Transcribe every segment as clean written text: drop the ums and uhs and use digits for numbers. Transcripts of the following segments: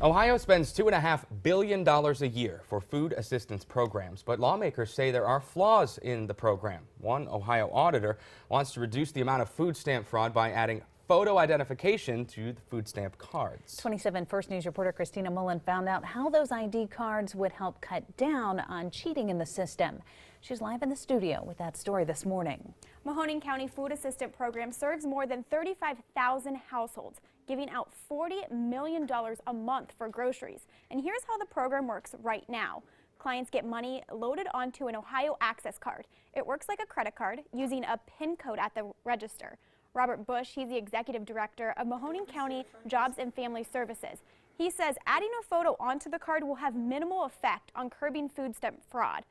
Ohio spends $2.5 billion a year for food assistance programs, but lawmakers say there are flaws in the program. One Ohio auditor wants to reduce the amount of food stamp fraud by adding photo identification to the food stamp cards. 27 First News reporter Christina Mullen found out how those ID cards would help cut down on cheating in the system. She's live in the studio with that story this morning. Mahoning County Food Assistant Program serves more than 35,000 households, giving out $40 million a month for groceries. And here's how the program works right now. Clients get money loaded onto an Ohio Access card. It works like a credit card using a PIN code at the register. Robert Bush, he's the executive director of Mahoning County Jobs and Family Services. He says adding a photo onto the card will have minimal effect on curbing food stamp fraud.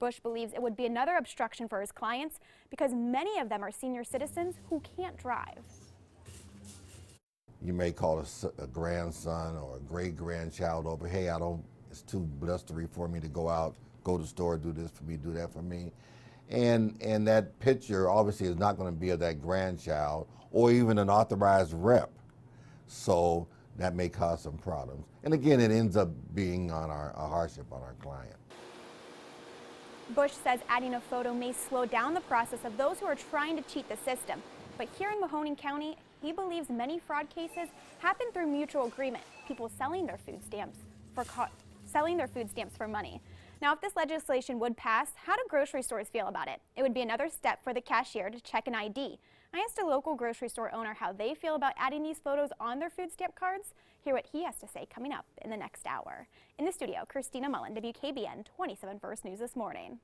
Bush believes it would be another obstruction for his clients because many of them are senior citizens who can't drive. You may call a grandson or a great-grandchild over, hey, it's too blustery for me to go out, go to the store, do this for me, do that for me. And that picture obviously is not going to be of that grandchild or even an authorized rep. So that may cause some problems. And again, it ends up being on a hardship on our client. Bush says adding a photo may slow down the process of those who are trying to cheat the system. But here in Mahoning County, he believes many fraud cases happen through mutual agreement, people selling their food stamps for money. Now, if this legislation would pass, how do grocery stores feel about it? It would be another step for the cashier to check an ID. I asked a local grocery store owner how they feel about adding these photos on their food stamp cards. Hear what he has to say coming up in the next hour. In the studio, Christina Mullen, WKBN 27 First News this morning.